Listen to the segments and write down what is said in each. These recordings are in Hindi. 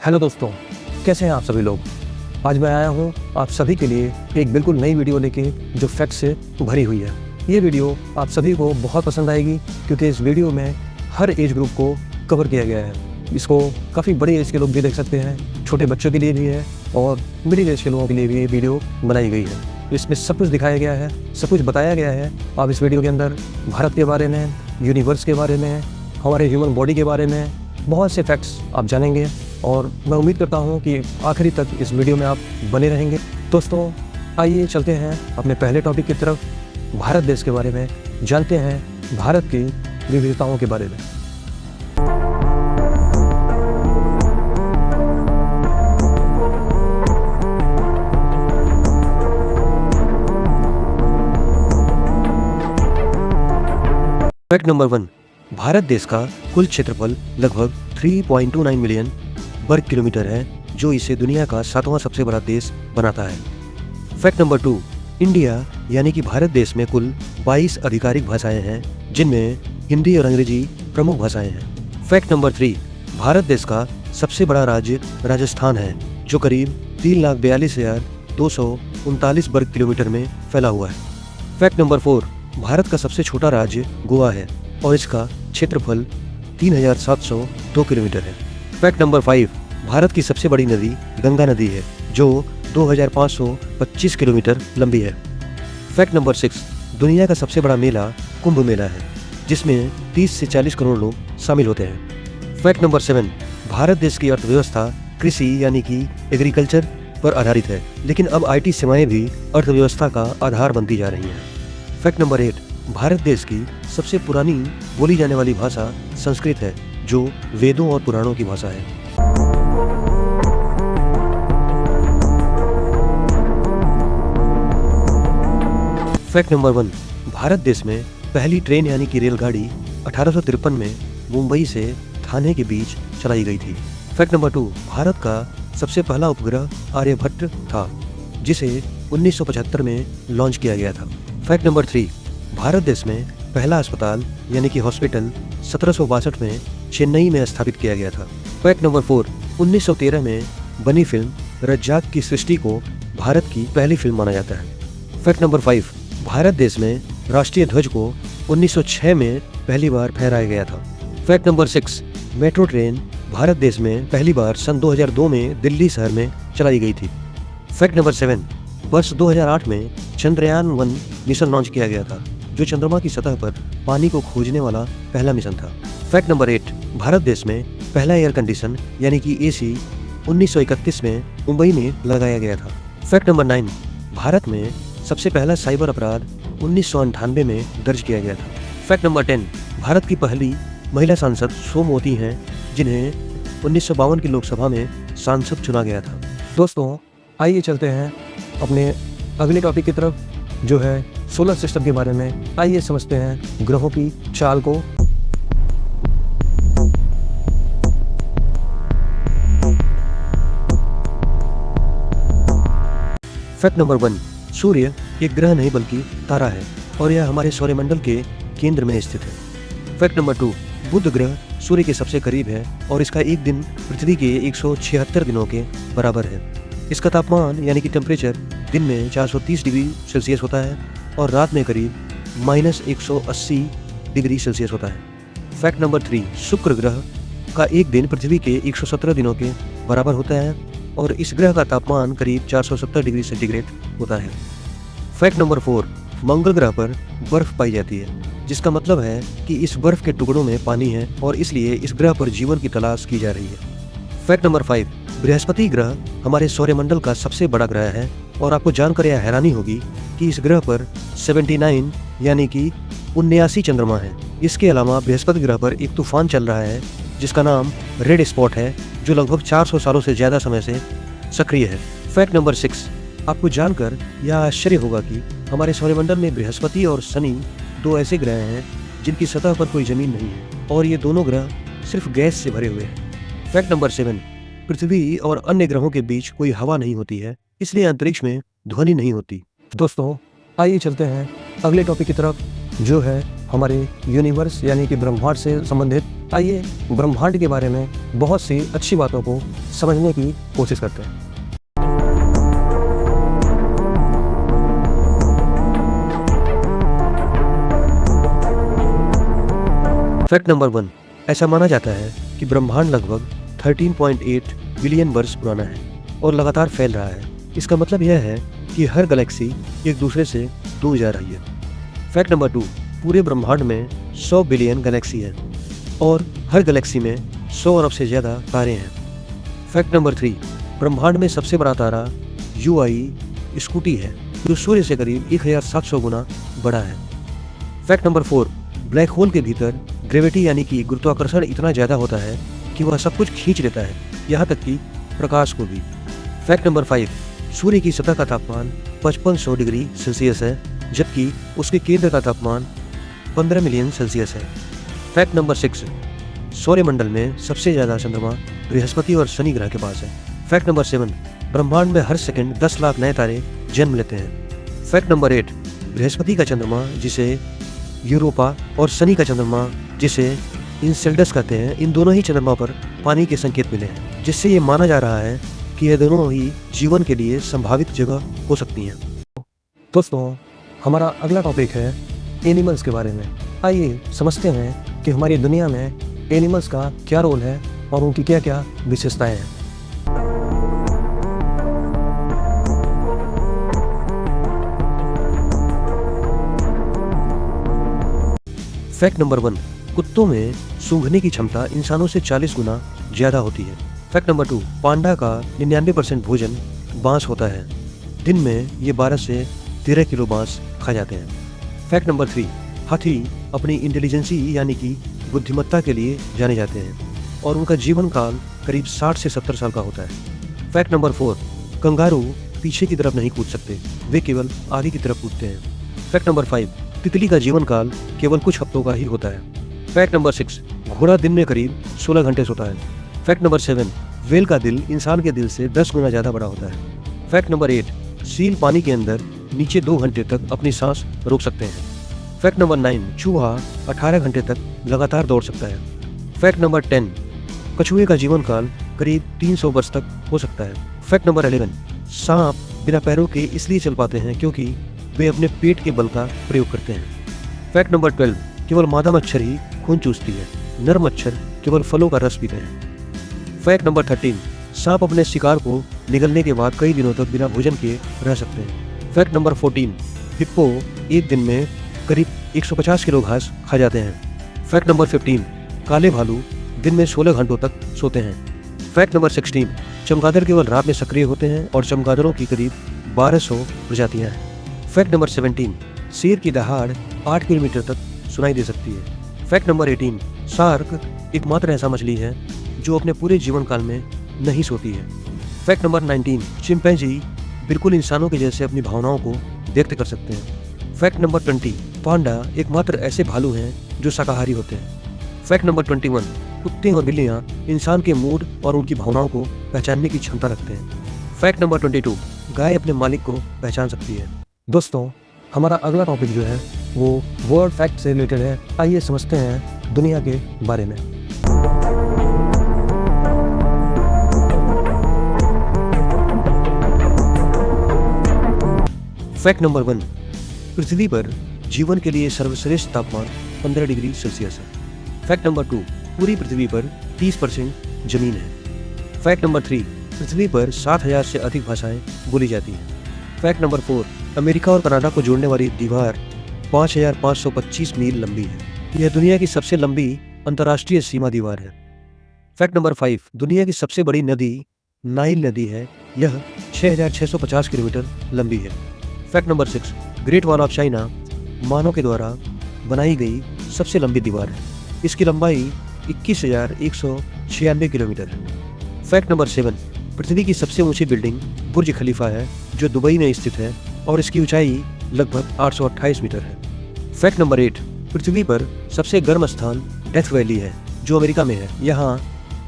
हेलो दोस्तों, कैसे हैं आप सभी लोग। आज मैं आया हूं आप सभी के लिए एक बिल्कुल नई वीडियो लेके जो फैक्ट से भरी हुई है। ये वीडियो आप सभी को बहुत पसंद आएगी क्योंकि इस वीडियो में हर एज ग्रुप को कवर किया गया है। इसको काफ़ी बड़ी एज के लोग भी देख सकते हैं, छोटे बच्चों के लिए भी है और मिडिल एज के लोगों के लिए भी ये वीडियो बनाई गई है। इसमें सब कुछ दिखाया गया है, सब कुछ बताया गया है। आप इस वीडियो के अंदर भारत के बारे में, यूनिवर्स के बारे में, हमारे ह्यूमन बॉडी के बारे में बहुत से फैक्ट्स आप जानेंगे और मैं उम्मीद करता हूं कि आखिरी तक इस वीडियो में आप बने रहेंगे। दोस्तों, आइए चलते हैं अपने पहले टॉपिक की तरफ। भारत देश के बारे में जानते हैं, भारत की विविधताओं के बारे में। फैक्ट नंबर 1, भारत देश का कुल क्षेत्रफल लगभग 3.29 मिलियन वर्ग किलोमीटर है, जो इसे दुनिया का 7वां सबसे बड़ा देश बनाता है। फैक्ट नंबर 2, इंडिया यानी कि भारत देश में कुल 22 आधिकारिक भाषाएं हैं, जिनमें हिंदी और अंग्रेजी प्रमुख भाषाएं हैं। फैक्ट नंबर 3, भारत देश का सबसे बड़ा राज्य राजस्थान है, जो करीब 3,42,239 वर्ग किलोमीटर में फैला हुआ है। फैक्ट नंबर 4, भारत का सबसे छोटा राज्य गोवा है और इसका क्षेत्रफल 3,702 किलोमीटर है। फैक्ट नंबर 5, भारत की सबसे बड़ी नदी गंगा नदी है, जो 2,525 किलोमीटर लंबी है। फैक्ट नंबर 6, दुनिया का सबसे बड़ा मेला कुंभ मेला है, जिसमें 30 से 40 करोड़ लोग शामिल होते हैं। फैक्ट नंबर 7, भारत देश की अर्थव्यवस्था कृषि यानी कि एग्रीकल्चर पर आधारित है, लेकिन अब IT सेवाएं भी अर्थव्यवस्था का आधार बनती जा रही हैं। फैक्ट नंबर 8, भारत देश की सबसे पुरानी बोली जाने वाली भाषा संस्कृत है, जो वेदों और पुराणों की भाषा है। फैक्ट नंबर 1, भारत देश में पहली ट्रेन यानी कि रेलगाड़ी 1853 में मुंबई से थाने के बीच चलाई गई थी। फैक्ट नंबर 2, भारत का सबसे पहला उपग्रह आर्यभट्ट था, जिसे 1975 में लॉन्च किया गया था। फैक्ट नंबर 3, भारत देश में पहला अस्पताल यानी कि हॉस्पिटल 1762 में चेन्नई में स्थापित किया गया था। फैक्ट नंबर 4, 1913 में बनी फिल्म रज्जाक की सृष्टि को भारत की पहली फिल्म माना जाता है। फैक्ट नंबर 5, भारत देश में राष्ट्रीय ध्वज को 1906 में पहली बार फहराया गया था। Fact number 6, metro train Bharat देश में पहली बार सन 2002 में दिल्ली शहर में चलाई गई थी। फैक्ट नंबर 7, वर्ष 2008 में चंद्रयान 1 मिशन लॉन्च किया गया था, जो चंद्रमा की सतह पर पानी को खोजने वाला पहला मिशन था। फैक्ट नंबर 8, भारत देश में पहला एयर कंडीशन यानी कि AC 1931 में मुंबई में लगाया गया था। फैक्ट नंबर 9, भारत में सबसे पहला साइबर अपराध 1998 में दर्ज किया गया था। फैक्ट नंबर 10, भारत की पहली महिला सांसद सोमवती हैं, जिन्हें 1952 की लोकसभा में सांसद चुना गया था। दोस्तों, आइए चलते हैं अपने अगले टॉपिक की तरफ, जो है सोलर सिस्टम के बारे में। आइए समझते हैं ग्रहों की चाल को। फैक्ट नंबर 1, सूर्य एक ग्रह नहीं बल्कि तारा है और यह हमारे सौरमंडल के केंद्र में स्थित है। फैक्ट नंबर 2, बुध ग्रह सूर्य के सबसे करीब है और इसका एक दिन पृथ्वी के 176 दिनों के बराबर है। इसका तापमान यानी कि टेम्परेचर दिन में 430 डिग्री सेल्सियस होता है और रात में करीब -180 डिग्री सेल्सियस होता है। फैक्ट नंबर 3, शुक्र ग्रह का एक दिन पृथ्वी के 117 दिनों के बराबर होता है और इस ग्रह का तापमान करीब 470 डिग्री सेंटीग्रेड होता है। फैक्ट नंबर 4, मंगल ग्रह पर बर्फ पाई जाती है, जिसका मतलब है कि इस बर्फ के टुकड़ों में पानी है और इसलिए इस ग्रह पर जीवन की तलाश की जा रही है। फैक्ट नंबर 5, बृहस्पति ग्रह हमारे सौरमंडल का सबसे बड़ा ग्रह है और आपको जानकर यह हैरानी होगी कि इस ग्रह पर 79 यानी कि 79 चंद्रमा है। इसके अलावा बृहस्पति ग्रह पर एक तूफान चल रहा है जिसका नाम रेड स्पॉट है, जो लगभग 400 सालों से ज़्यादा समय से सक्रिय है। फैक्ट नंबर 6, आपको जानकर यह आश्चर्य होगा कि हमारे सौरमंडल में बृहस्पति और शनि 2 ऐसे ग्रह हैं जिनकी सतह पर कोई ज़मीन नहीं है और ये दोनों ग्रह सिर्फ गैस से भरे हुए हैं। फैक्ट नंबर 7, पृथ्वी और अन्य ग्रहों के बीच कोई हवा नहीं होती है, इसलिए अंतरिक्ष में ध्वनि नहीं होती। दोस्तों, आइए चलते हैं अगले टॉपिक की तरफ, जो है हमारे यूनिवर्स यानी कि ब्रह्मांड से संबंधित। आइए ब्रह्मांड के बारे में बहुत सी अच्छी बातों को समझने की कोशिश करते हैं। फैक्ट नंबर 1, ऐसा माना जाता है कि ब्रह्मांड लगभग 13.8 बिलियन वर्ष पुराना है और लगातार फैल रहा है। इसका मतलब यह है कि हर गैलेक्सी एक दूसरे से दूर जा रही है। फैक्ट नंबर 2, पूरे ब्रह्मांड में 100 बिलियन गैलेक्सी है और हर गैलेक्सी में 100 अरब से ज़्यादा तारे हैं। फैक्ट नंबर 3, ब्रह्मांड में सबसे बड़ा तारा UI स्कूटी है जो सूर्य से करीब 1700 गुना बड़ा है। फैक्ट नंबर 4, ब्लैक होल के भीतर ग्रेविटी यानी कि गुरुत्वाकर्षण इतना ज़्यादा होता है कि वह सब कुछ खींच लेता है, यहाँ तक कि प्रकाश को भी। फैक्ट नंबर 5, सूर्य की सतह का तापमान 5500 डिग्री सेल्सियस है जबकि उसके केंद्र का तापमान 15 मिलियन सेल्सियस है। फैक्ट नंबर 6, सौरमंडल में सबसे ज़्यादा चंद्रमा बृहस्पति और शनि ग्रह के पास है। फैक्ट नंबर 7, ब्रह्मांड में हर सेकंड 10 लाख नए तारे जन्म लेते हैं। फैक्ट नंबर 8, बृहस्पति का चंद्रमा जिसे यूरोपा और शनि का चंद्रमा जिसे इंसेल्डस कहते हैं, इन दोनों ही चंद्रमा पर पानी के संकेत मिले हैं, जिससे ये माना जा रहा है कि ये दोनों ही जीवन के लिए संभावित जगह हो सकती हैं। दोस्तों, हमारा अगला टॉपिक है एनिमल्स के बारे में। आइए समझते हैं कि हमारी दुनिया में एनिमल्स का क्या रोल है और उनकी क्या क्या विशेषताएं हैं। फैक्ट नंबर 1, कुत्तों में सूंघने की क्षमता इंसानों से 40 गुना ज़्यादा होती है। फैक्ट नंबर 2, पांडा का 99% भोजन बांस होता है। दिन में ये 12 से 13 किलो बांस खा जाते हैं। फैक्ट नंबर 3, हाथी अपनी इंटेलिजेंसी यानी कि बुद्धिमत्ता के लिए जाने जाते हैं और उनका जीवन काल करीब 60 से 70 साल का होता है। फैक्ट नंबर 4, कंगारू पीछे की तरफ नहीं कूद सकते, वे केवल आगे की तरफ कूदते हैं। फैक्ट नंबर 5, तितली का जीवन काल केवल कुछ हफ्तों का ही होता है। फैक्ट नंबर 6, घोड़ा दिन में करीब 16 घंटे सोता है। फैक्ट नंबर 7, व्हेल का दिल इंसान के दिल से 10 गुना ज़्यादा बड़ा होता है। फैक्ट नंबर 8, सील पानी के अंदर नीचे 2 घंटे तक अपनी सांस रोक सकते हैं। फैक्ट नंबर 9, चूहा 18 घंटे तक लगातार दौड़ सकता है। फैक्ट नंबर 10, कछुए का जीवन काल करीब 300 वर्ष तक हो सकता है। फैक्ट नंबर 11, सांप बिना पैरों के इसलिए चल पाते हैं क्योंकि वे अपने पेट के बल का प्रयोग करते हैं। फैक्ट नंबर 12, केवल मादा मच्छर ही खून चूसती है, नर मच्छर केवल फलों का रस पीते हैं। फैक्ट नंबर 13, सांप अपने शिकार को निगलने के बाद कई दिनों तक बिना भोजन के रह सकते हैं। फैक्ट नंबर 14, हिप्पो एक दिन में करीब 150 किलो घास खा जाते हैं। फैक्ट नंबर 15, काले भालू दिन में 16 घंटों तक सोते हैं। फैक्ट नंबर 16, चमगादड़ केवल रात में सक्रिय होते हैं और चमगादड़ों की करीब 1200 प्रजातियां हैं। फैक्ट नंबर 17, शेर की दहाड़ 8 किलोमीटर तक सुनाई दे सकती है। फैक्ट नंबर 18, शार्क एकमात्र ऐसा मछली है जो अपने पूरे जीवन काल में नहीं सोती है। फैक्ट नंबर 19, चिंपैंजी बिल्कुल इंसानों के जैसे अपनी भावनाओं को व्यक्त कर सकते हैं। फैक्ट नंबर 20, पांडा एकमात्र ऐसे भालू हैं जो शाकाहारी होते हैं। फैक्ट नंबर 21, कुत्ते और बिल्लियाँ इंसान के मूड और उनकी भावनाओं को पहचानने की क्षमता रखते हैं। फैक्ट नंबर 22, गाय अपने मालिक को पहचान सकती है। दोस्तों, हमारा अगला टॉपिक जो है वो वर्ल्ड फैक्ट से रिलेटेड है। आइए समझते हैं दुनिया के बारे में। फैक्ट नंबर 1, पृथ्वी पर जीवन के लिए सर्वश्रेष्ठ तापमान 15 डिग्री सेल्सियस है। फैक्ट नंबर 2, पूरी पृथ्वी पर 30% जमीन है। फैक्ट नंबर 3, पृथ्वी पर 7000 से अधिक भाषाएं बोली जाती हैं। फैक्ट नंबर 4, अमेरिका और कनाडा को जोड़ने वाली दीवार 5525 मील लंबी है। यह दुनिया की सबसे लंबी अंतर्राष्ट्रीय सीमा दीवार है। फैक्ट नंबर 5, दुनिया की सबसे बड़ी नदी नाइल नदी है। यह 6650 किलोमीटर लंबी है। Fact number 6, great wall of China मानव के द्वारा बनाई गई सबसे लंबी दीवार है। इसकी लंबाई 21,196 किलोमीटर है। फैक्ट नंबर 7, पृथ्वी की सबसे ऊंची बिल्डिंग बुर्ज खलीफा है जो दुबई में स्थित है और इसकी ऊंचाई लगभग 828 मीटर है। फैक्ट नंबर 8, पृथ्वी पर सबसे गर्म स्थान डेथ वैली है जो अमेरिका में है। यहाँ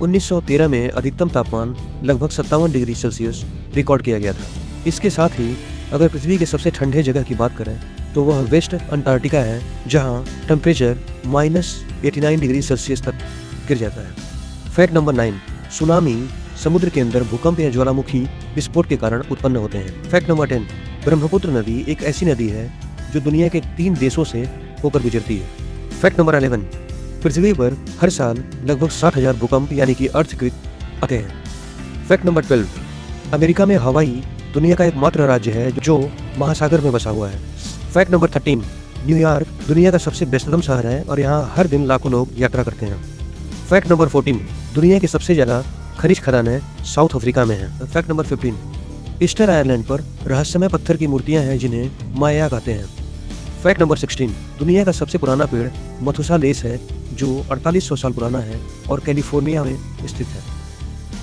1913 में अधिकतम तापमान लगभग 57 डिग्री सेल्सियस रिकॉर्ड किया गया था। इसके साथ ही अगर पृथ्वी के सबसे ठंडे जगह की बात करें तो वह वेस्ट अंटार्कटिका है, जहाँ टेम्परेचर -89 डिग्री सेल्सियस तक गिर जाता है। फैक्ट नंबर 9, सुनामी समुद्र के अंदर भूकंप या ज्वालामुखी विस्फोट के कारण उत्पन्न होते हैं। फैक्ट नंबर 10, ब्रह्मपुत्र नदी एक ऐसी नदी है जो दुनिया के 3 देशों से होकर गुजरती है। फैक्ट नंबर 11, पृथ्वी पर हर साल लगभग 60,000 भूकंप यानी कि अर्थक्वेक आते हैं। फैक्ट नंबर 12, अमेरिका में हवाई दुनिया का एकमात्र राज्य है जो महासागर में बसा हुआ है। फैक्ट नंबर 13, न्यूयॉर्क दुनिया का सबसे व्यस्ततम शहर है और यहाँ हर दिन लाखों लोग यात्रा करते हैं। फैक्ट नंबर 14, दुनिया की सबसे ज़्यादा खनिज खदानें साउथ अफ्रीका में हैं। फैक्ट नंबर 15, ईस्टर आयरलैंड पर रहस्यमय पत्थर की मूर्तियां हैं जिन्हें माया कहते हैं। फैक्ट नंबर 16, दुनिया का सबसे पुराना पेड़ मथुसा लेस है जो 4800 साल पुराना है और कैलिफोर्निया में स्थित है।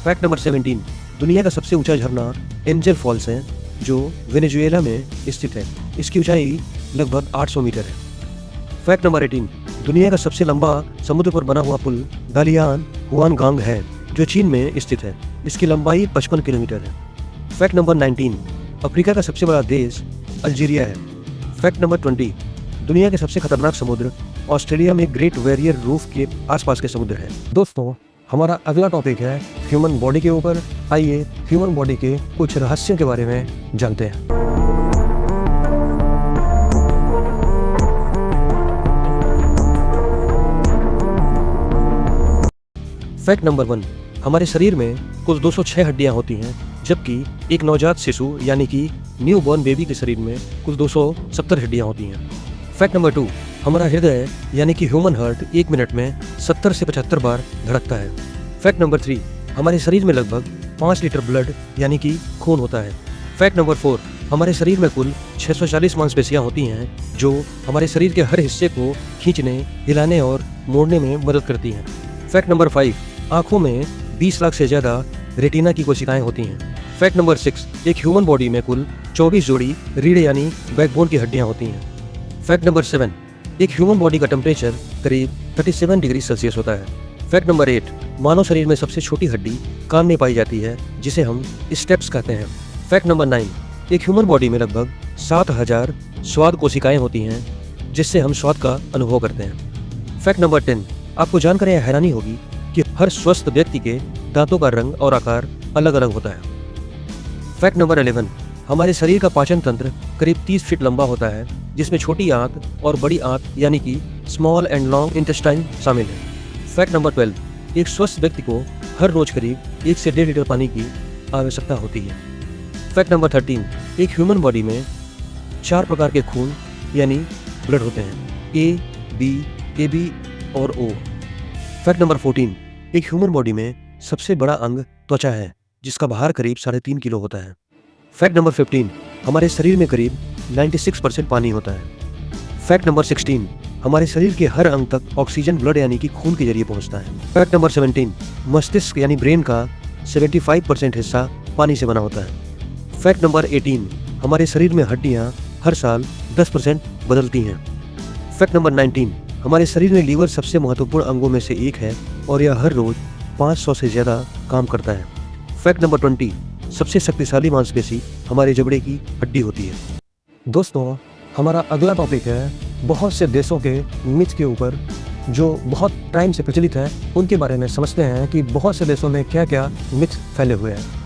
फैक्ट नंबर 17, दुनिया का सबसे ऊंचा झरना एंजल फॉल्स है जो वेनेजुएला में स्थित है। इसकी ऊंचाई लगभग 800 मीटर है। फैक्ट नंबर 18, दुनिया का सबसे लंबा समुद्र पर बना हुआ पुल दालियान हुआनगांग है जो चीन में स्थित है। इसकी लंबाई 55 किलोमीटर है। फैक्ट नंबर 19, अफ्रीका का सबसे बड़ा देश अल्जीरिया है। फैक्ट नंबर 20, दुनिया के सबसे खतरनाक समुद्र ऑस्ट्रेलिया में ग्रेट बैरियर रीफ के आसपास के समुद्र है। दोस्तों, हमारा अगला टॉपिक है ह्यूमन बॉडी के ऊपर। आइए ह्यूमन बॉडी के कुछ रहस्यों के बारे में जानते हैं। फैक्ट नंबर 1, हमारे शरीर में कुल 206 हड्डियां होती हैं, जबकि एक नवजात शिशु यानी कि न्यू बॉर्न बेबी के शरीर में कुल 270 हड्डियां होती हैं। फैक्ट नंबर 2, हमारा हृदय यानी कि ह्यूमन हार्ट 1 मिनट में 70 से 75 बार धड़कता है। फैक्ट नंबर 3, हमारे शरीर में लगभग 5 लीटर ब्लड यानी कि खून होता है। फैक्ट नंबर 4, हमारे शरीर में कुल 640 मांसपेशियां होती हैं जो हमारे शरीर के हर हिस्से को खींचने, हिलाने और मोड़ने में मदद करती हैं। फैक्ट नंबर 5, आँखों में 20 लाख से ज़्यादा रेटिना की कोशिकाएं होती हैं। फैक्ट नंबर 6, एक ह्यूमन बॉडी में कुल 24 जोड़ी रीढ़ यानी बैकबोन की हड्डियां होती हैं। फैक्ट नंबर 7, एक ह्यूमन बॉडी का टेम्परेचर करीब 37 डिग्री सेल्सियस होता है। फैक्ट नंबर 8, मानव शरीर में सबसे छोटी हड्डी कान में पाई जाती है जिसे हम स्टेप्स कहते हैं। फैक्ट नंबर 9, एक ह्यूमन बॉडी में लगभग 7000 स्वाद कोशिकाएं होती हैं जिससे हम स्वाद का अनुभव करते हैं। फैक्ट नंबर 10, आपको जानकर यह हैरानी होगी कि हर स्वस्थ व्यक्ति के दांतों का रंग और आकार अलग अलग होता है। फैक्ट नंबर 11, हमारे शरीर का पाचन तंत्र करीब 30 फीट लंबा होता है जिसमें छोटी आंत और बड़ी आंत यानी कि स्मॉल एंड लॉन्ग इंटेस्टाइन शामिल है। फैक्ट नंबर 12, एक स्वस्थ व्यक्ति को हर रोज करीब 1 से 1.5 लीटर पानी की आवश्यकता होती है। फैक्ट नंबर 13, एक ह्यूमन बॉडी में 4 प्रकार के खून यानी ब्लड होते हैं, ए, बी, AB और O। फैक्ट नंबर 14, एक ह्यूमन बॉडी में सबसे बड़ा अंग त्वचा है जिसका भार करीब 3.5 किलो होता है। फैक्ट नंबर 15, हमारे शरीर में करीब 96% पानी होता है। फैक्ट नंबर 16, हमारे शरीर के हर अंग तक ऑक्सीजन ब्लड यानी कि खून के जरिए पहुंचता है। फैक्ट नंबर 17, मस्तिष्क यानी ब्रेन का 75% हिस्सा पानी से बना होता है। फैक्ट नंबर 18, हमारे शरीर में हड्डियां हर साल 10% बदलती हैं। फैक्ट नंबर 19, हमारे शरीर में लीवर सबसे महत्वपूर्ण अंगों में से एक है और यह हर रोज 500 से ज़्यादा काम करता है। फैक्ट नंबर 20, सबसे शक्तिशाली मांसपेशी हमारे जबड़े की हड्डी होती है। दोस्तों, हमारा अगला टॉपिक है बहुत से देशों के मिथ के ऊपर जो बहुत टाइम से प्रचलित है। उनके बारे में समझते हैं कि बहुत से देशों में क्या क्या मिथ फैले हुए हैं।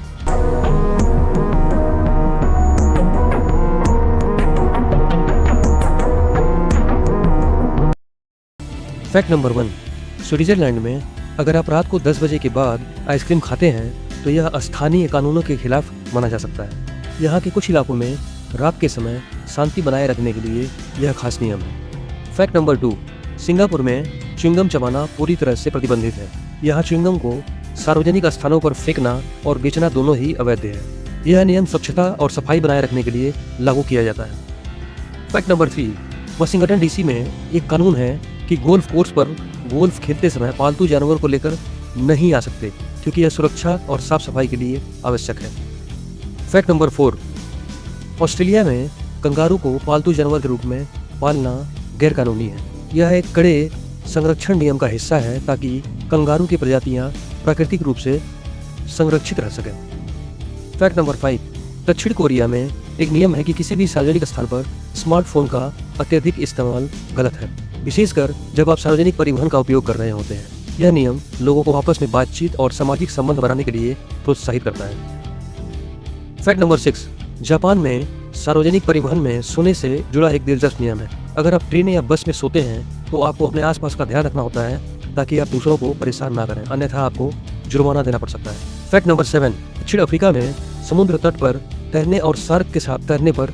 फैक्ट नंबर 1, स्विट्जरलैंड में अगर आप रात को 10 बजे के बाद आइसक्रीम खाते हैं तो यह स्थानीय कानूनों के खिलाफ माना जा सकता है। यहाँ के कुछ इलाकों में रात के समय शांति बनाए रखने के लिए यह खास नियम है। फैक्ट नंबर 2, सिंगापुर में च्युइंगम चबाना पूरी तरह से प्रतिबंधित है। यहाँ च्युइंगम को सार्वजनिक स्थानों पर फेंकना और बेचना दोनों ही अवैध है। यह नियम स्वच्छता और सफाई बनाए रखने के लिए लागू किया जाता है। फैक्ट नंबर 3, वाशिंगटन DC में एक कानून है कि गोल्फ कोर्स पर गोल्फ खेलते समय पालतू जानवर को लेकर नहीं आ सकते क्योंकि यह सुरक्षा और साफ सफाई के लिए आवश्यक है। फैक्ट नंबर 4, ऑस्ट्रेलिया में कंगारू को पालतू जानवर के रूप में पालना गैरकानूनी है। यह एक कड़े संरक्षण नियम का हिस्सा है ताकि कंगारू की प्रजातियां प्राकृतिक रूप से संरक्षित रह सकें। फैक्ट नंबर 5, दक्षिण कोरिया में एक नियम है कि किसी भी सार्वजनिक स्थान पर स्मार्टफोन का अत्यधिक इस्तेमाल गलत है, विशेषकर जब आप सार्वजनिक परिवहन का उपयोग कर रहे होते हैं। यह नियम लोगों को आपस में बातचीत और सामाजिक संबंध बनाने के लिए प्रोत्साहित करता है। फैक्ट नंबर 6, जापान में सार्वजनिक परिवहन में सोने से जुड़ा एक दिलचस्प नियम है। अगर आप ट्रेन या बस में सोते हैं तो आपको अपने आसपास का ध्यान रखना होता है ताकि आप दूसरों को परेशान ना करें, अन्यथा आपको जुर्माना देना पड़ सकता है। फैक्ट नंबर 7, दक्षिण अफ्रीका में समुद्र तट पर तैरने और शार्क के साथ तैरने पर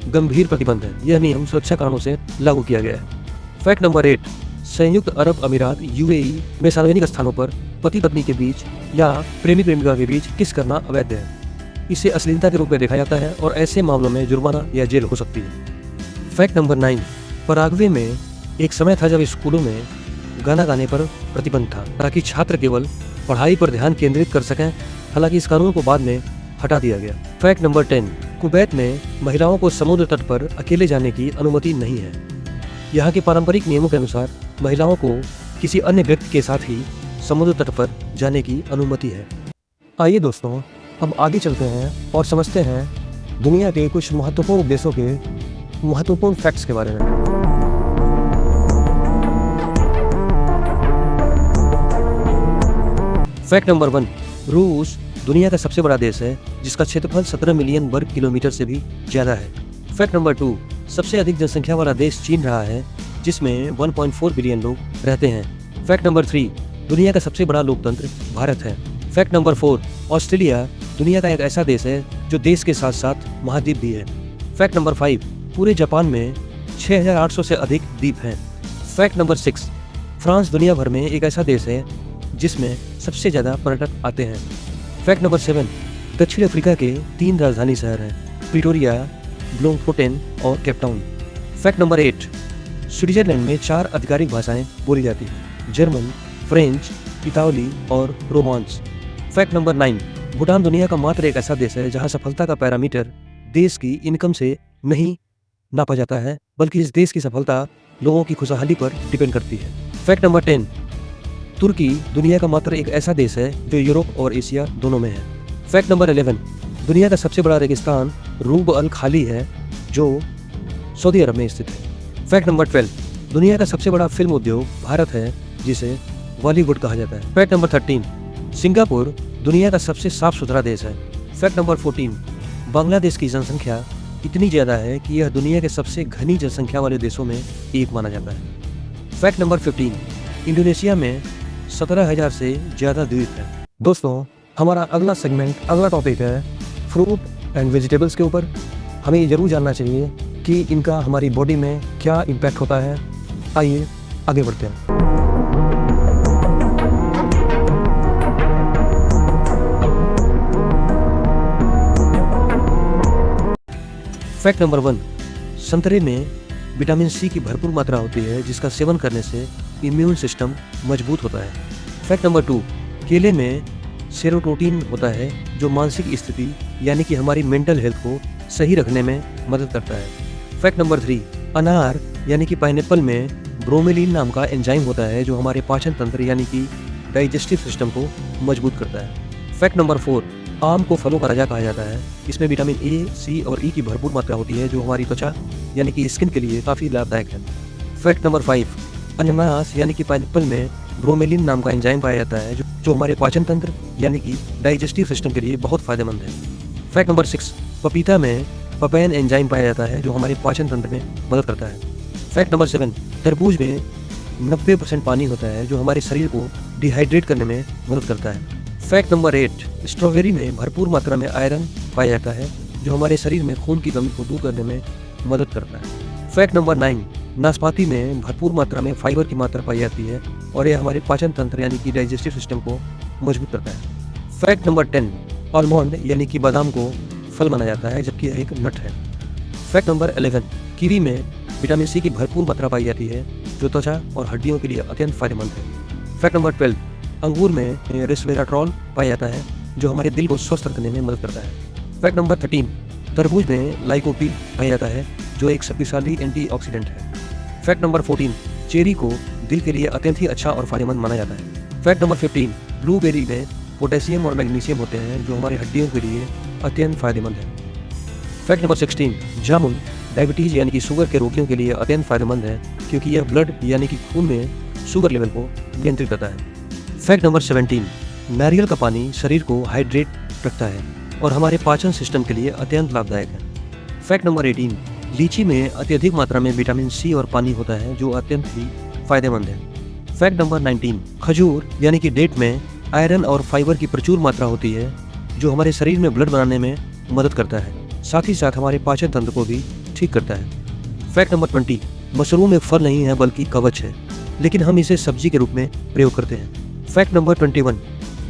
गंभीर प्रतिबंध है। यह नियम सुरक्षा कारणों से लागू किया गया है। फैक्ट नंबर 8, संयुक्त अरब अमीरात यूएई में सार्वजनिक स्थानों पर पति पत्नी के बीच या प्रेमी प्रेमिका के बीच किस करना अवैध है। इसे अश्लीलता के रूप में देखा जाता है और ऐसे मामलों में जुर्माना या जेल हो सकती है। फैक्ट नंबर 9, पराग्वे में एक समय था जब स्कूलों में गाना गाने पर प्रतिबंध था ताकि छात्र केवल पढ़ाई पर ध्यान केंद्रित कर सकें। हालांकि इस कानून को बाद में हटा दिया गया। फैक्ट नंबर 10, कुवैत में महिलाओं को समुद्र तट पर अकेले जाने की अनुमति नहीं है। यहाँ के पारंपरिक नियमों के अनुसार महिलाओं को किसी अन्य व्यक्ति के साथ ही समुद्र तट पर जाने की अनुमति है। आइए दोस्तों, अब आगे चलते हैं और समझते हैं दुनिया के कुछ महत्वपूर्ण देशों के महत्वपूर्ण फैक्ट्स के बारे में। फैक्ट नंबर 1, रूस दुनिया का सबसे बड़ा देश है जिसका क्षेत्रफल 17 मिलियन वर्ग किलोमीटर से भी ज्यादा है। फैक्ट नंबर 2, सबसे अधिक जनसंख्या वाला देश चीन रहा है जिसमें 1.4 बिलियन लोग रहते हैं। फैक्ट नंबर 3, दुनिया का सबसे बड़ा लोकतंत्र भारत है। फैक्ट नंबर 4, ऑस्ट्रेलिया दुनिया का एक ऐसा देश है जो देश के साथ साथ महाद्वीप भी है। फैक्ट नंबर 5, पूरे जापान में 6800 से अधिक द्वीप हैं। फैक्ट नंबर 6, फ्रांस दुनिया भर में एक ऐसा देश है जिसमें सबसे ज़्यादा पर्यटक आते हैं। फैक्ट नंबर 7, दक्षिण अफ्रीका के 3 राजधानी शहर हैं, प्रिटोरिया, ब्लोमफोटेन और केपटाउन। फैक्ट नंबर 8, स्विट्जरलैंड में 4 आधिकारिक भाषाएं बोली जाती हैं, जर्मन, फ्रेंच, इतालवी और रोमांस। फैक्ट नंबर 9, भूटान दुनिया का मात्र एक ऐसा देश है जहां सफलता का पैरामीटर देश की इनकम से नहीं नापा जाता है, बल्कि इस देश की सफलता लोगों की खुशहाली पर डिपेंड करती है। फैक्ट नंबर 10, तुर्की दुनिया का मात्र एक ऐसा देश है जो यूरोप और एशिया दोनों में है। फैक्ट नंबर 11, दुनिया का सबसे बड़ा रेगिस्तान रूब अल खाली है जो सऊदी अरब में स्थित है। फैक्ट नंबर 12, दुनिया का सबसे बड़ा फिल्म उद्योग भारत है जिसे बॉलीवुड कहा जाता है। फैक्ट नंबर 13, सिंगापुर दुनिया का सबसे साफ सुथरा देश है। फैक्ट नंबर 14, बांग्लादेश की जनसंख्या इतनी ज़्यादा है कि यह दुनिया के सबसे घनी जनसंख्या वाले देशों में एक माना जाता है। फैक्ट नंबर 15, इंडोनेशिया में 17,000 से ज़्यादा द्वीप हैं। दोस्तों, हमारा अगला सेगमेंट, अगला टॉपिक है फ्रूट एंड वेजिटेबल्स के ऊपर। हमें ये ज़रूर जानना चाहिए कि इनका हमारी बॉडी में क्या इम्पैक्ट होता है। आइए आगे बढ़ते हैं। फैक्ट नंबर 1, संतरे में विटामिन सी की भरपूर मात्रा होती है जिसका सेवन करने से इम्यून सिस्टम मजबूत होता है। फैक्ट नंबर 2, केले में सेरोटोनिन होता है जो मानसिक स्थिति यानी कि हमारी मेंटल हेल्थ को सही रखने में मदद करता है। फैक्ट नंबर 3, अनार यानी कि पाइनएप्पल में ब्रोमेलिन नाम का एंजाइम होता है जो हमारे पाचन तंत्र यानी कि डाइजेस्टिव सिस्टम को मजबूत करता है। फैक्ट नंबर 4, आम को फलों का राजा कहा जाता है। इसमें विटामिन ए, सी और ई की भरपूर मात्रा होती है जो हमारी त्वचा यानी कि स्किन के लिए काफ़ी लाभदायक है। फैक्ट नंबर 5, अनानास यानी कि पाइनएप्पल में ब्रोमेलिन नाम का एंजाइम पाया जाता है जो हमारे पाचन तंत्र यानी कि डाइजेस्टिव सिस्टम के लिए बहुत फायदेमंद है। फैक्ट नंबर 6, पपीता में पपैन एंजाइम पाया जाता है जो हमारे पाचन तंत्र में मदद करता है। फैक्ट नंबर 7, तरबूज में 90% पानी होता है जो हमारे शरीर को डिहाइड्रेट करने में मदद करता है। फैक्ट नंबर 8, स्ट्रॉबेरी में भरपूर मात्रा में आयरन पाया जाता है जो हमारे शरीर में खून की कमी को दूर करने में मदद करता है। फैक्ट नंबर 9, नाशपाती में भरपूर मात्रा में फाइबर की मात्रा पाई जाती है और यह हमारे पाचन तंत्र यानी कि डाइजेस्टिव सिस्टम को मजबूत करता है। फैक्ट नंबर 10, आलमंड यानी कि बादाम को फल माना जाता है जबकि यह एक नट है। फैक्ट नंबर 11, कीवी में विटामिन सी की भरपूर मात्रा पाई जाती है जो त्वचा और हड्डियों के लिए अत्यंत फायदेमंद है। फैक्ट नंबर 12, अंगूर में रेस्वेराट्रॉल पाया जाता है जो हमारे दिल को स्वस्थ रखने में मदद करता है। फैक्ट नंबर 13, तरबूज में लाइकोपीन पाया जाता है जो एक शक्तिशाली एंटीऑक्सीडेंट है। फैक्ट नंबर 14, चेरी को दिल के लिए अत्यंत ही अच्छा और फायदेमंद माना जाता है। फैक्ट नंबर 15, ब्लूबेरी में पोटेशियम और मैग्नीशियम होते हैं जो हमारी हड्डियों के लिए अत्यंत फायदेमंद है। फैक्ट नंबर 16, जामुन डायबिटीज यानी कि शुगर के रोगियों के लिए अत्यंत फायदेमंद है क्योंकि यह ब्लड यानी कि खून में शुगर लेवल को नियंत्रित करता है। फैक्ट नंबर 17, नारियल का पानी शरीर को हाइड्रेट रखता है और हमारे पाचन सिस्टम के लिए अत्यंत लाभदायक है। फैक्ट नंबर 18, लीची में अत्यधिक मात्रा में विटामिन सी और पानी होता है जो अत्यंत ही फायदेमंद है। फैक्ट नंबर 19, खजूर यानी कि डेट में आयरन और फाइबर की प्रचुर मात्रा होती है जो हमारे शरीर में ब्लड बनाने में मदद करता है, साथ ही साथ हमारे पाचन तंत्र को भी ठीक करता है। फैक्ट नंबर 20, मशरूम एक फल नहीं है बल्कि कवच है, लेकिन हम इसे सब्जी के रूप में प्रयोग करते हैं। फैक्ट नंबर 21,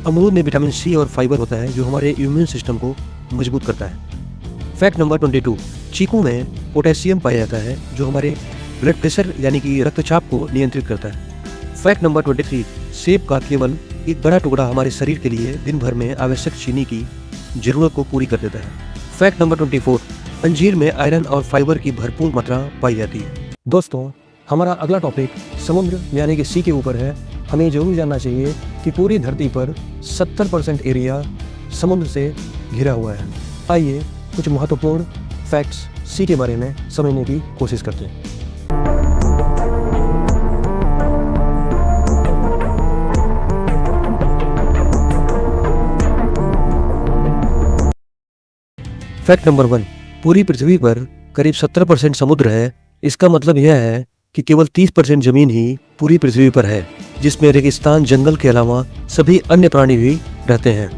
अमरूद में विटामिन सी और फाइबर होता है जो हमारे इम्यून सिस्टम को मजबूत करता है। फैक्ट नंबर 22, चीकू में पोटेशियम पाया जाता है जो हमारे ब्लड प्रेशर यानी कि रक्तचाप को नियंत्रित करता है। फैक्ट नंबर 23, सेब का केवल एक बड़ा टुकड़ा हमारे शरीर के लिए दिन भर में आवश्यक चीनी की जरूरत को पूरी कर देता है। फैक्ट नंबर 24, अंजीर में आयरन और फाइबर की भरपूर मात्रा पाई जाती है। दोस्तों, हमारा अगला टॉपिक समुद्र यानी कि सी के ऊपर है। हमें जरूर जानना चाहिए कि पूरी धरती पर 70% एरिया समुद्र से घिरा हुआ है। आइए कुछ महत्वपूर्ण फैक्ट्स सी के बारे में समझने की कोशिश करते हैं। फैक्ट नंबर 1, पूरी पृथ्वी पर करीब 70% समुद्र है। इसका मतलब यह है कि केवल 30% जमीन ही पूरी पृथ्वी पर है, जिसमें रेगिस्तान जंगल के अलावा सभी अन्य प्राणी भी रहते हैं।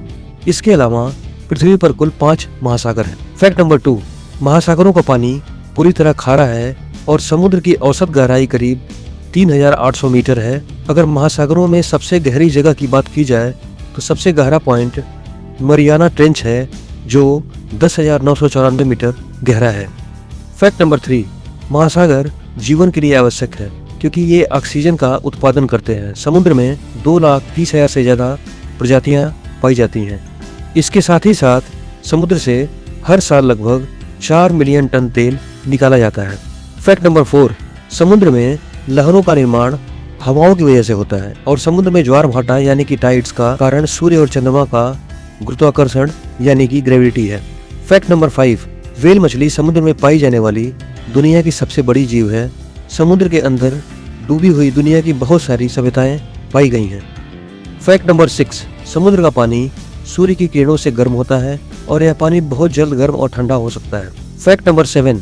इसके अलावा पृथ्वी पर कुल 5 महासागर हैं। फैक्ट नंबर 2, महासागरों का पानी पूरी तरह खारा है और समुद्र की औसत गहराई करीब 3800 मीटर है। अगर महासागरों में सबसे गहरी जगह की बात की जाए तो सबसे गहरा पॉइंट मरियाना ट्रेंच है जो 10,994 मीटर गहरा है। फैक्ट नंबर 3, महासागर जीवन के लिए आवश्यक है क्योंकि ये ऑक्सीजन का उत्पादन करते हैं। समुद्र में 2,30,000 से ज़्यादा प्रजातियां पाई जाती हैं। इसके साथ ही साथ समुद्र से हर साल लगभग 4 मिलियन टन तेल निकाला जाता है। फैक्ट नंबर 4, समुद्र में लहरों का निर्माण हवाओं की वजह से होता है और समुद्र में ज्वार भाटा यानी कि टाइड्स का कारण सूर्य और चंद्रमा का गुरुत्वाकर्षण यानी कि ग्रेविटी है। फैक्ट नंबर 5, व्हेल मछली समुद्र में पाई जाने वाली दुनिया की सबसे बड़ी जीव है। समुद्र के अंदर डूबी हुई दुनिया की बहुत सारी सभ्यताएं पाई गई हैं। फैक्ट नंबर 6, समुद्र का पानी सूर्य की किरणों से गर्म होता है और यह पानी बहुत जल्द गर्म और ठंडा हो सकता है। फैक्ट नंबर 7,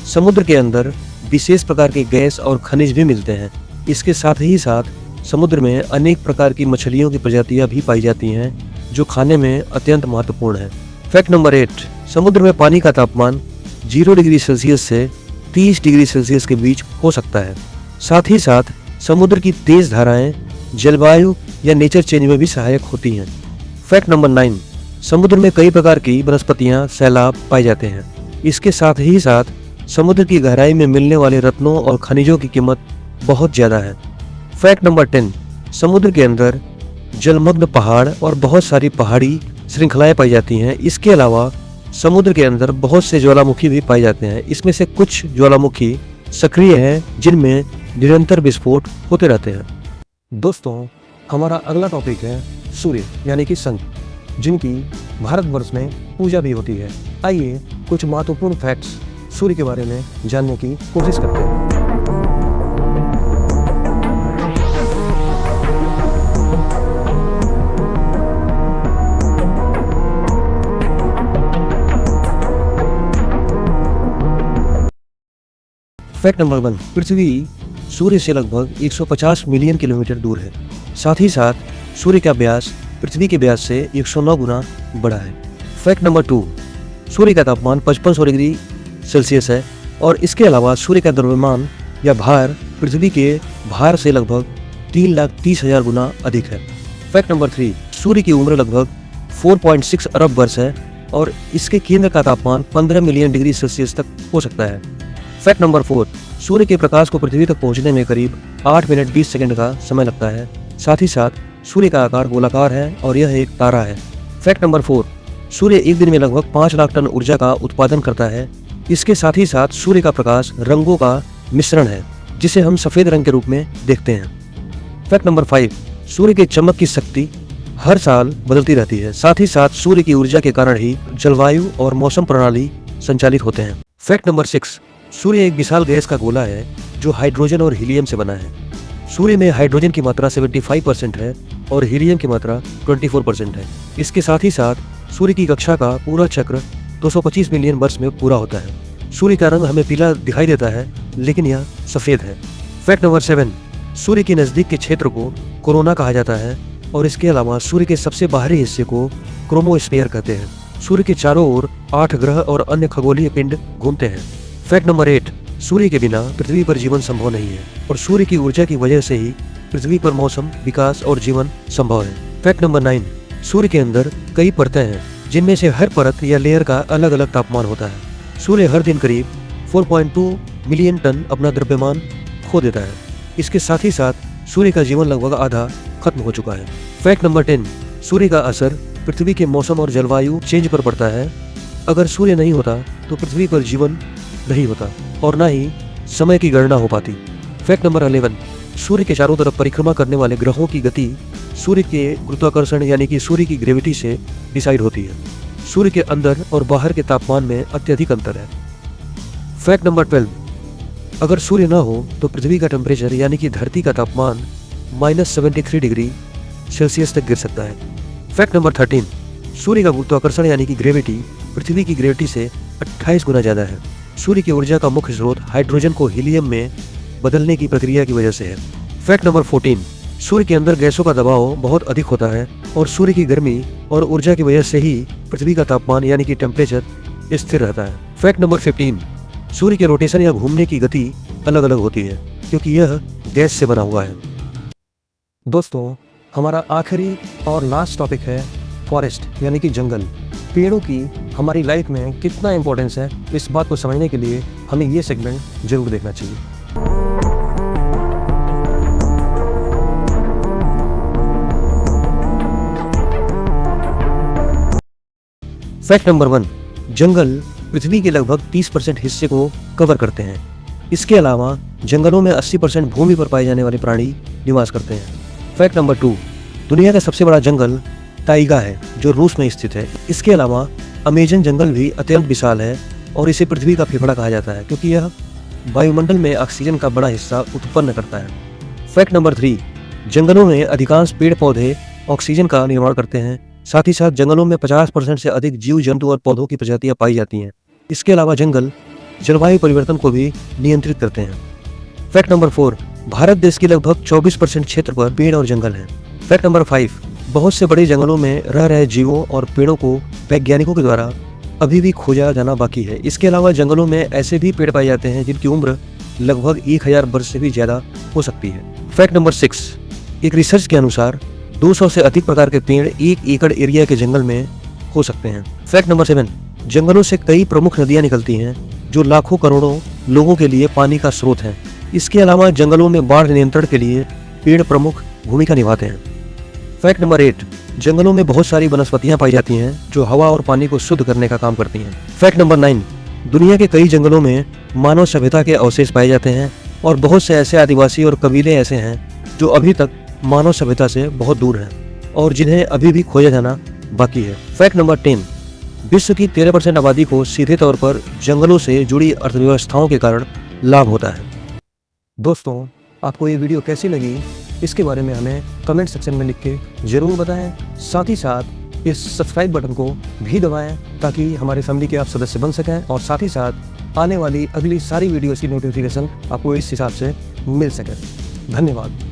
समुद्र के अंदर विशेष प्रकार के गैस और खनिज भी मिलते हैं। इसके साथ ही साथ समुद्र में अनेक प्रकार की मछलियों की प्रजातियां भी पाई जाती हैं जो खाने में अत्यंत महत्वपूर्ण है। फैक्ट नंबर 8, समुद्र में पानी का तापमान 0 डिग्री सेल्सियस से 30 डिग्री सेल्सियस के बीच हो सकता है। साथ ही साथ समुद्र की तेज धाराएं जलवायु या नेचर चेंज में भी सहायक होती हैं। फैक्ट नंबर 9, समुद्र में कई प्रकार की वनस्पतियां सैलाब पाए जाते हैं। इसके साथ ही साथ समुद्र की गहराई में मिलने वाले रत्नों और खनिजों की कीमत बहुत ज़्यादा है। फैक्ट नंबर 10, समुद्र के अंदर जलमग्न पहाड़ और बहुत सारी पहाड़ी श्रृंखलाएं पाई जाती हैं। इसके अलावा समुद्र के अंदर बहुत से ज्वालामुखी भी पाए जाते हैं। इसमें से कुछ ज्वालामुखी सक्रिय हैं जिनमें निरंतर विस्फोट होते रहते हैं। दोस्तों, हमारा अगला टॉपिक है सूर्य यानी कि सन, जिनकी भारतवर्ष में पूजा भी होती है। आइए कुछ महत्वपूर्ण फैक्ट्स सूर्य के बारे में जानने की कोशिश करते हैं। फैक्ट नंबर 1, पृथ्वी सूर्य से लगभग 150 मिलियन किलोमीटर दूर है। साथ ही साथ सूर्य का व्यास पृथ्वी के व्यास से 109 गुना बड़ा है। फैक्ट नंबर 2, सूर्य का तापमान 5500 डिग्री सेल्सियस है और इसके अलावा सूर्य का द्रव्यमान या भार पृथ्वी के भार से लगभग 3,30,000 गुना अधिक है। फैक्ट नंबर 3, सूर्य की उम्र लगभग 4.6 अरब वर्ष है और इसके केंद्र का तापमान 15 मिलियन डिग्री सेल्सियस तक हो सकता है। फैक्ट नंबर 4, सूर्य के प्रकाश को पृथ्वी तक पहुंचने में करीब 8 मिनट 20 सेकंड का समय लगता है। साथ ही साथ सूर्य का आकार गोलाकार है और यह एक तारा है। फैक्ट नंबर 4, सूर्य एक दिन में लगभग 5 लाख टन ऊर्जा का उत्पादन करता है। इसके साथ ही साथ सूर्य का प्रकाश रंगों का मिश्रण है जिसे हम सफेद रंग के रूप में देखते हैं। फैक्ट नंबर 5, सूर्य के चमक की शक्ति हर साल बदलती रहती है। साथ ही साथ सूर्य की ऊर्जा के कारण ही जलवायु और मौसम प्रणाली संचालित होते हैं। फैक्ट नंबर 6, सूर्य एक विशाल गैस का गोला है जो हाइड्रोजन और हीलियम से बना है। सूर्य में हाइड्रोजन की मात्रा 75% है और हीलियम की मात्रा 24% है। इसके साथ ही साथ सूर्य की कक्षा का पूरा चक्र 225 मिलियन वर्ष में पूरा होता है। सूर्य का रंग हमें पीला दिखाई देता है, लेकिन यह सफेद है। फैक्ट नंबर 7, सूर्य के नजदीक के क्षेत्र को कोरोना कहा जाता है और इसके अलावा सूर्य के सबसे बाहरी हिस्से को क्रोमोस्फीयर कहते हैं। सूर्य के चारों ओर 8 ग्रह और अन्य खगोलीय पिंड घूमते हैं। फैक्ट नंबर 8, सूर्य के बिना पृथ्वी पर जीवन संभव नहीं है और सूर्य की ऊर्जा की वजह से ही पृथ्वी पर मौसम, विकास और जीवन संभव है। फैक्ट नंबर 9, सूर्य के अंदर कई परतें हैं जिनमें से हर परत या लेयर का अलग अलग तापमान होता है। सूर्य हर दिन करीब 4.2 मिलियन टन अपना द्रव्यमान खो देता है। इसके साथ ही साथ सूर्य का जीवन लगभग आधा खत्म हो चुका है। फैक्ट नंबर 10, सूर्य का असर पृथ्वी के मौसम और जलवायु चेंज पर पड़ता है। अगर सूर्य नहीं होता तो पृथ्वी पर जीवन नहीं होता और ना ही समय की गणना हो पाती। फैक्ट नंबर 11, सूर्य के चारों तरफ परिक्रमा करने वाले ग्रहों की गति सूर्य के गुरुत्वाकर्षण यानी कि सूर्य की ग्रेविटी से डिसाइड होती है। सूर्य के अंदर और बाहर के तापमान में अत्यधिक अंतर है। फैक्ट नंबर 12, अगर सूर्य न हो तो पृथ्वी का टेम्परेचर यानी कि धरती का तापमान -73 डिग्री सेल्सियस तक गिर सकता है। फैक्ट नंबर 13, सूर्य का गुरुत्वाकर्षण यानी कि ग्रेविटी पृथ्वी की ग्रेविटी से 28 गुना ज़्यादा है। सूर्य की ऊर्जा का मुख्य स्रोत हाइड्रोजन को हीलियम में बदलने की प्रक्रिया की वजह से है। फैक्ट नंबर 14, सूर्य के अंदर गैसों का दबाव बहुत अधिक होता है और सूर्य की गर्मी और ऊर्जा की वजह से ही पृथ्वी का तापमान यानी कि टेम्परेचर स्थिर रहता है। फैक्ट नंबर 15, सूर्य के रोटेशन या घूमने की गति अलग अलग होती है क्योंकि यह गैस से बना हुआ है। दोस्तों, हमारा आखिरी और लास्ट टॉपिक है फॉरेस्ट यानी कि जंगल। पेड़ों की हमारी लाइफ में कितना इंपॉर्टेंस है, इस बात को समझने के लिए हमें ये सेगमेंट जरूर देखना चाहिए। फैक्ट नंबर 1, जंगल पृथ्वी के लगभग 30% हिस्से को कवर करते हैं। इसके अलावा जंगलों में 80% भूमि पर पाए जाने वाले प्राणी निवास करते हैं। फैक्ट नंबर 2, दुनिया का सबसे बड़ा जंगल टाइगा है जो रूस में स्थित है। इसके अलावा अमेजन जंगल भी अत्यंत विशाल है और इसे पृथ्वी का फेफड़ा कहा जाता है क्योंकि यह वायुमंडल में ऑक्सीजन का बड़ा हिस्सा उत्पन्न करता है। फैक्ट नंबर 3, जंगलों में अधिकांश पेड़ पौधे ऑक्सीजन का निर्माण करते हैं। साथ ही साथ जंगलों में 50% से अधिक जीव जंतु और पौधों की प्रजातियां पाई जाती हैं। इसके अलावा जंगल जलवायु परिवर्तन को भी नियंत्रित करते हैं। फैक्ट नंबर 4, भारत देश के लगभग 24% क्षेत्र पर पेड़ और जंगल हैं। फैक्ट नंबर 5, बहुत से बड़े जंगलों में रह रहे जीवों और पेड़ों को वैज्ञानिकों के द्वारा अभी भी खोजा जाना बाकी है। इसके अलावा जंगलों में ऐसे भी पेड़ पाए जाते हैं जिनकी उम्र लगभग 1000 वर्ष से भी ज़्यादा हो सकती है। फैक्ट नंबर 6, एक रिसर्च के अनुसार 200 से अधिक प्रकार के पेड़ 1 एकड़ एरिया के जंगल में हो सकते हैं। फैक्ट नंबर 7, जंगलों से कई प्रमुख नदियाँ निकलती हैं जो लाखों करोड़ों लोगों के लिए पानी का स्रोत हैं। इसके अलावा जंगलों में बाढ़ नियंत्रण के लिए पेड़ प्रमुख भूमिका निभाते हैं। फैक्ट नंबर 8, जंगलों में बहुत सारी वनस्पतियां पाई जाती हैं जो हवा और पानी को शुद्ध करने का काम करती हैं। फैक्ट नंबर 9, दुनिया के कई जंगलों में मानव सभ्यता के अवशेष पाए जाते हैं और बहुत से ऐसे आदिवासी और कबीले ऐसे हैं जो अभी तक मानव सभ्यता से बहुत दूर हैं और जिन्हें अभी भी खोजा जाना बाकी है। फैक्ट नंबर 10, विश्व की 13% आबादी को सीधे तौर पर जंगलों से जुड़ी अर्थव्यवस्थाओं के कारण लाभ होता है। दोस्तों, आपको ये वीडियो कैसी लगी इसके बारे में हमें कमेंट सेक्शन में लिख के ज़रूर बताएं। साथ ही साथ इस सब्सक्राइब बटन को भी दबाएं ताकि हमारे फैमिली के आप सदस्य बन सकें और साथ ही साथ आने वाली अगली सारी वीडियोज़ की नोटिफिकेशन आपको इस हिसाब से मिल सके। धन्यवाद।